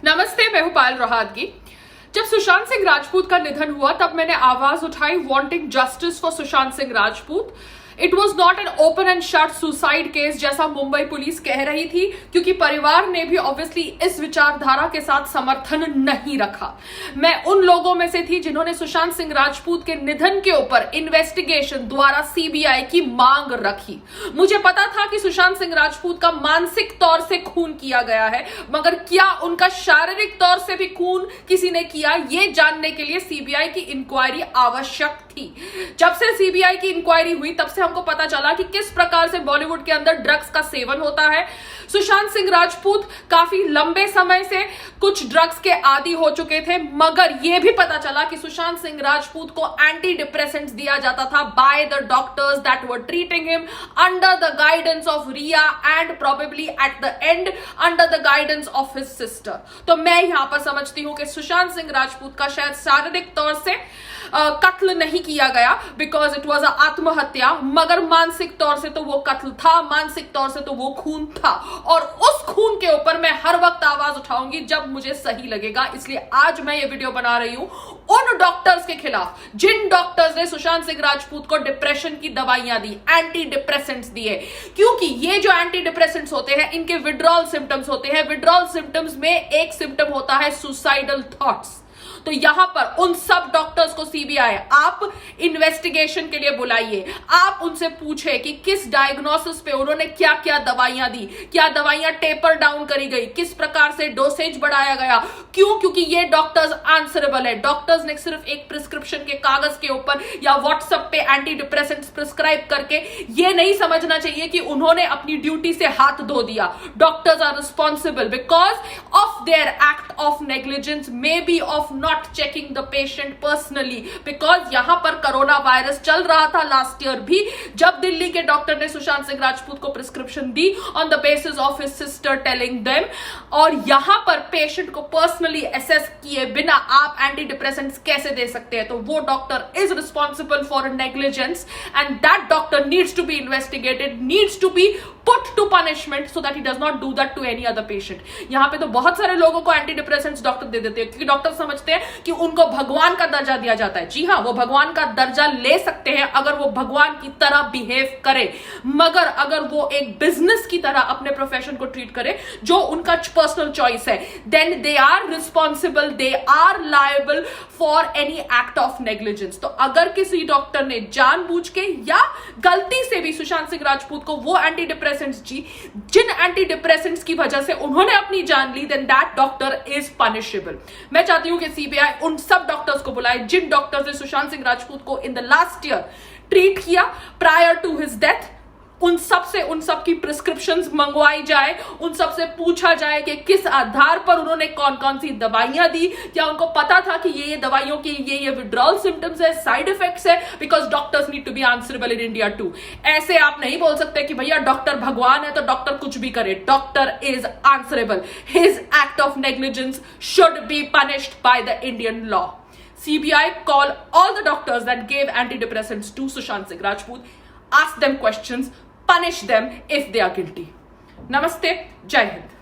नमस्ते, मैं हूं पायल रोहातगी। जब सुशांत सिंह राजपूत का निधन हुआ तब मैंने आवाज उठाई wanting justice for Sushant Singh Rajput. It was not an open and shut suicide case जैसा मुंबई पुलिस कह रही थी, क्योंकि परिवार ने भी ऑब्वियसली इस विचारधारा के साथ समर्थन नहीं रखा। मैं उन लोगों में से थी जिन्होंने सुशांत सिंह राजपूत के निधन के ऊपर इन्वेस्टिगेशन द्वारा सीबीआई की मांग रखी। मुझे पता था कि सुशांत सिंह राजपूत का मानसिक तौर से खून किया गया है, मगर क्या उनका शारीरिक तौर से भी खून किसी ने किया, यह जानने के लिए सीबीआई की इंक्वायरी आवश्यक थी। जब से सीबीआई की इंक्वायरी हुई तब से हमको पता चला कि किस प्रकार से बॉलीवुड के अंदर ड्रग्स का सेवन होता है। सुशांत सिंह राजपूत काफी लंबे समय से कुछ ड्रग्स के आदी हो चुके थे, मगर यह भी पता चला कि सुशांत सिंह राजपूत को एंटी डिप्रेसेंट्स दिया जाता था by the doctors that were treating him under the guidance of Rhea and probably at the end under the guidance of his sister. तो मैं यहां पर समझती हूं कि सुशांत सिंह राजपूत का शायद शारीरिक तौर से कत्ल नहीं किया गया बिकॉज इट वॉज आत्महत्या, मगर मानसिक तौर से तो वो कत्ल था, मानसिक तौर से तो वो खून था। और उस खून के ऊपर मैं हर वक्त आवाज उठाऊंगी जब मुझे सही लगेगा। इसलिए आज मैं ये वीडियो बना रही हूं उन डॉक्टर्स के खिलाफ जिन डॉक्टर्स ने सुशांत सिंह राजपूत को डिप्रेशन की दवाइयां दी, एंटी डिप्रेसेंट्स दिए। क्योंकि ये जो एंटी डिप्रेसेंट्स होते हैं इनके विड्रॉल सिम्टम्स होते हैं। विड्रॉल सिम्टम्स में एक सिम्टम होता है सुसाइडल थॉट्स। तो यहां पर उन सब डॉक्टर्स को सीबीआई आप इन्वेस्टिगेशन के लिए बुलाइए। आप उनसे पूछे कि किस डायग्नोसिस पे उन्होंने क्या क्या दवाइयां दी, क्या दवाइयां टेपर डाउन करी गई, किस प्रकार से डोसेज बढ़ाया गया। क्यों? क्योंकि ये डॉक्टर्स आंसरेबल है। डॉक्टर्स ने सिर्फ एक प्रिस्क्रिप्शन के कागज के ऊपर या व्हाट्सएप पे एंटी डिप्रेसेंट्स प्रिस्क्राइब करके ये नहीं समझना चाहिए कि उन्होंने अपनी ड्यूटी से हाथ धो दिया। Doctors are responsible because of their act of negligence, maybe of not checking the patient personally, because यहां पर कोरोना वायरस चल रहा था लास्ट ईयर भी, जब दिल्ली के डॉक्टर ने सुशांत सिंह राजपूत को prescription the on the basis of his sister telling them, और यहां पर पेशेंट को पर्सनली असेस किए बिना आप एंटी डिप्रेसेंट्स कैसे दे सकते हैं? तो वो doctor is responsible for negligence and that doctor needs to be investigated, needs to be put to punishment so that he does not do that to any other patient। यहां पे तो बहुत सारे लोगों को एंटी डिप्रेसेंट्स डॉक्टर दे देते हैं क्योंकि डॉक्टर समझते हैं कि उनको भगवान का दर्जा दिया जाता है। जी हां, वो भगवान का दर्जा ले सकते हैं अगर वो भगवान की तरह बिहेव करे, मगर अगर वो एक बिजनेस की तरह अपने प्रोफेशन को ट्रीट करे जो उनका पर्सनल चॉइस है, then they are responsible, they are liable for any act of negligence. तो अगर किसी डॉक्टर ने जानबूझ के या गलती से भी सुशांत सिंह राजपूत को वो एंटी जिन एंटी डिप्रेसेंट्स की वजह से उन्होंने अपनी जान ली, then that doctor is punishable. मैं चाहती हूं कि सीबीआई उन सब डॉक्टर्स को बुलाए जिन डॉक्टर्स ने सुशांत सिंह राजपूत को in the last year treat किया प्रायर टू हिज डेथ। उन सब की प्रिस्क्रिप्शंस मंगवाई जाए, उन सब से पूछा जाए कि किस आधार पर उन्होंने कौन कौन सी दवाइयां दी, क्या उनको पता था कि ये दवाइयों की ये विड्रॉल सिम्टम्स है, साइड इफेक्ट्स है, because doctors need to be answerable in India too. ऐसे आप नहीं बोल सकते कि भैया डॉक्टर भगवान है तो डॉक्टर कुछ भी करे। Doctor is answerable, his act of negligence should be punished by the Indian law. CBI call all the doctors that gave antidepressants to Sushant Singh Rajput, ask them questions, punish them if they are guilty. Namaste, Jai Hind.